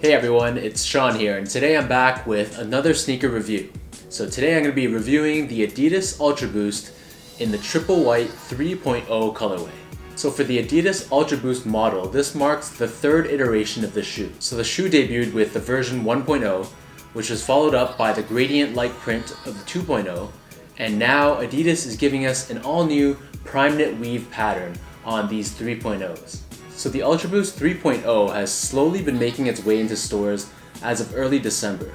Hey everyone, it's Sean here, and today I'm back with another sneaker review. So today I'm going to be reviewing the Adidas Ultra Boost in the triple white 3.0 colorway. So for the Adidas Ultra Boost model, this marks the third iteration of the shoe. So the shoe debuted with the version 1.0, which was followed up by the gradient-like print of the 2.0, and now Adidas is giving us an all-new Primeknit weave pattern on these 3.0s. So the Ultra Boost 3.0 has slowly been making its way into stores as of early December.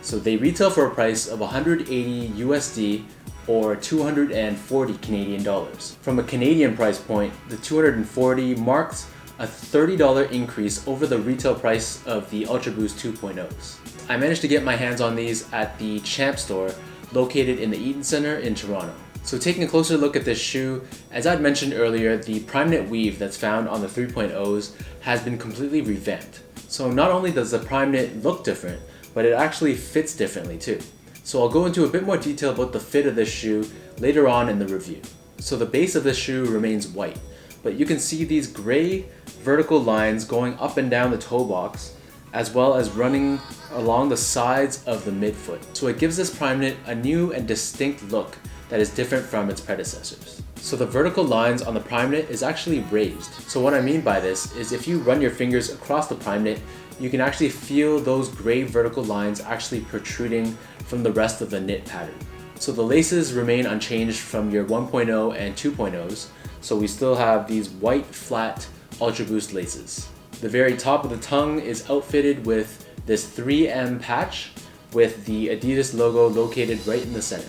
So they retail for a price of 180 USD or 240 Canadian dollars. From a Canadian price point, the 240 marks a $30 increase over the retail price of the Ultra Boost 2.0s. I managed to get my hands on these at the Champ store located in the Eaton Centre in Toronto. So taking a closer look at this shoe, as I'd mentioned earlier, the Primeknit weave that's found on the 3.0s has been completely revamped. So not only does the Primeknit look different, but it actually fits differently too. So I'll go into a bit more detail about the fit of this shoe later on in the review. So the base of this shoe remains white, but you can see these gray vertical lines going up and down the toe box, as well as running along the sides of the midfoot. So it gives this Primeknit a new and distinct look that is different from its predecessors. So the vertical lines on the Primeknit is actually raised. So what I mean by this is if you run your fingers across the Primeknit, you can actually feel those gray vertical lines actually protruding from the rest of the knit pattern. So the laces remain unchanged from your 1.0 and 2.0s, so we still have these white flat Ultra Boost laces. The very top of the tongue is outfitted with this 3M patch with the Adidas logo located right in the center.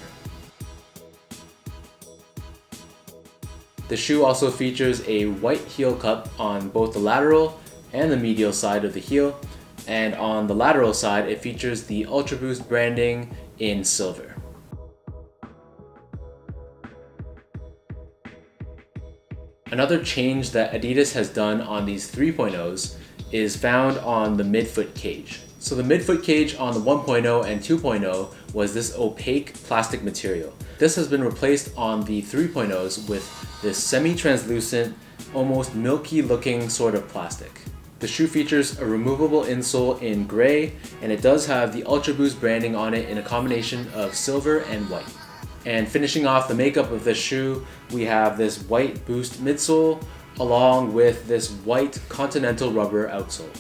The shoe also features a white heel cup on both the lateral and the medial side of the heel, and on the lateral side it features the Ultra Boost branding in silver. Another change that Adidas has done on these 3.0s is found on the midfoot cage. So the midfoot cage on the 1.0 and 2.0 was this opaque plastic material. This has been replaced on the 3.0s with this semi-translucent, almost milky looking sort of plastic. The shoe features a removable insole in gray, and it does have the Ultra Boost branding on it in a combination of silver and white. And finishing off the makeup of this shoe, we have this white Boost midsole along with this white Continental rubber outsole.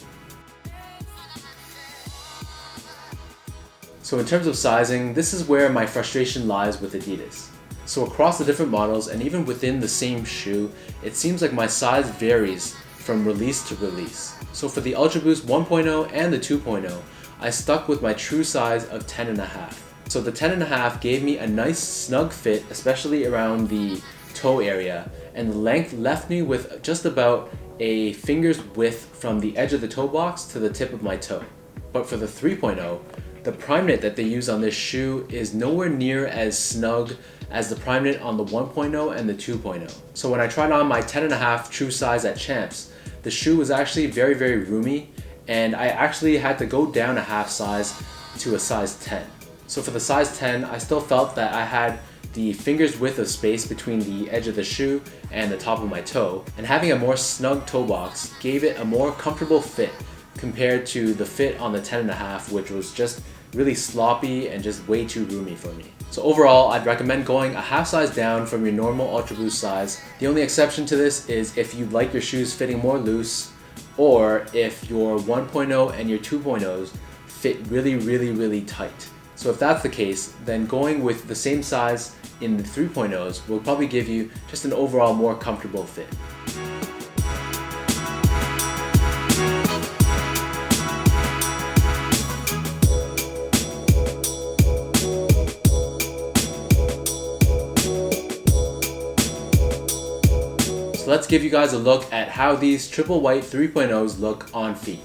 So in terms of sizing, this is where my frustration lies with Adidas. So across the different models and even within the same shoe, it seems like my size varies from release to release. So for the Ultra Boost 1.0 and the 2.0, I stuck with my true size of 10.5. So the 10.5 gave me a nice snug fit, especially around the toe area, and the length left me with just about a finger's width from the edge of the toe box to the tip of my toe. But for the 3.0, the Primeknit that they use on this shoe is nowhere near as snug as the Primeknit on the 1.0 and the 2.0. So when I tried on my 10.5 true size at Champs, the shoe was actually very, very roomy, and I actually had to go down a half size to a size 10. So for the size 10, I still felt that I had the finger's width of space between the edge of the shoe and the top of my toe, and having a more snug toe box gave it a more comfortable fit compared to the fit on the 10.5, which was just really sloppy and just way too roomy for me. So overall, I'd recommend going a half size down from your normal Ultra Boost size. The only exception to this is if you like your shoes fitting more loose, or if your 1.0 and your 2.0s fit really, really, really tight. So if that's the case, then going with the same size in the 3.0s will probably give you just an overall more comfortable fit. So let's give you guys a look at how these triple white 3.0s look on feet.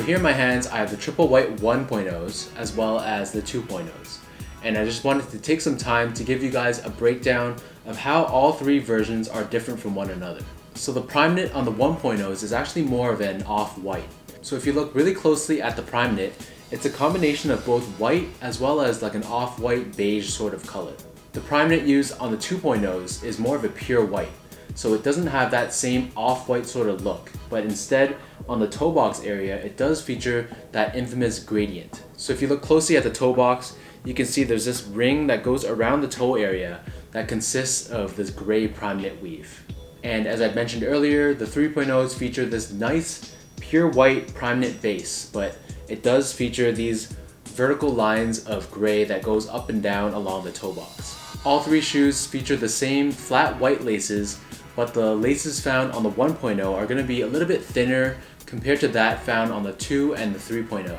here in my hands, I have the triple white 1.0s as well as the 2.0s. And I just wanted to take some time to give you guys a breakdown of how all three versions are different from one another. So the Primeknit on the 1.0s is actually more of an off-white. So if you look really closely at the Primeknit, it's a combination of both white as well as like an off-white beige sort of color. The Primeknit used on the 2.0s is more of a pure white, so it doesn't have that same off-white sort of look, but instead on the toe box area it does feature that infamous gradient. So if you look closely at the toe box, you can see there's this ring that goes around the toe area that consists of this gray Primeknit weave. And as I mentioned earlier, the 3.0s feature this nice pure white Primeknit base, but it does feature these vertical lines of gray that goes up and down along the toe box. All three shoes feature the same flat white laces, but the laces found on the 1.0 are going to be a little bit thinner compared to that found on the 2 and the 3.0.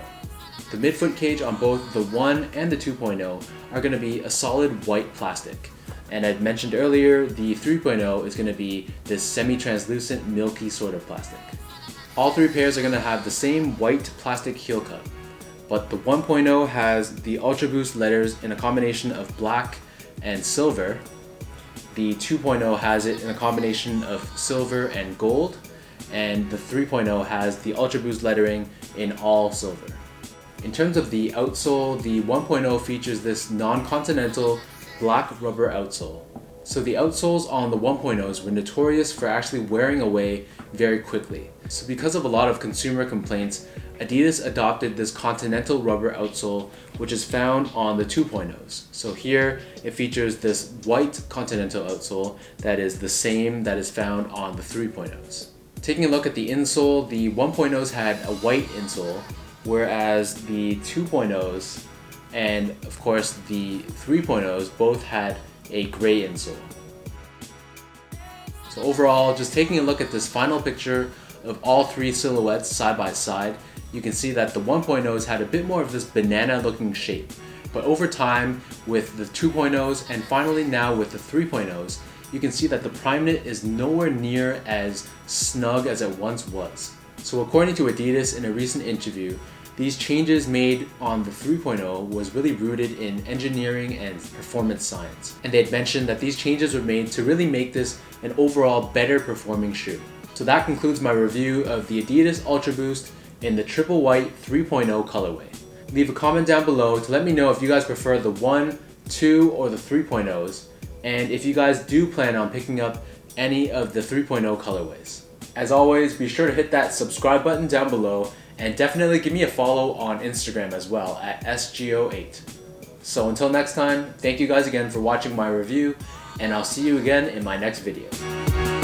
The midfoot cage on both the 1 and the 2.0 are going to be a solid white plastic. And I mentioned earlier, the 3.0 is going to be this semi-translucent milky sort of plastic. All three pairs are going to have the same white plastic heel cup, but the 1.0 has the Ultra Boost letters in a combination of black and silver. The 2.0 has it in a combination of silver and gold, and the 3.0 has the Ultra Boost lettering in all silver. In terms of the outsole, the 1.0 features this non-continental black rubber outsole. So the outsoles on the 1.0s were notorious for actually wearing away very quickly. So because of a lot of consumer complaints, Adidas adopted this continental rubber outsole, which is found on the 2.0s. So here it features this white continental outsole that is the same that is found on the 3.0s. Taking a look at the insole, the 1.0s had a white insole, whereas the 2.0s and of course the 3.0s both had a gray insole. So overall, just taking a look at this final picture of all three silhouettes side by side, you can see that the 1.0s had a bit more of this banana looking shape. But over time, with the 2.0s and finally now with the 3.0s, you can see that the Primeknit is nowhere near as snug as it once was. So according to Adidas in a recent interview, these changes made on the 3.0 was really rooted in engineering and performance science. And they had mentioned that these changes were made to really make this an overall better performing shoe. So that concludes my review of the Adidas Ultra Boost in the triple white 3.0 colorway. Leave a comment down below to let me know if you guys prefer the 1, 2, or the 3.0s, and if you guys do plan on picking up any of the 3.0 colorways. As always, be sure to hit that subscribe button down below, and definitely give me a follow on Instagram as well at SGO8. So until next time, thank you guys again for watching my review, and I'll see you again in my next video.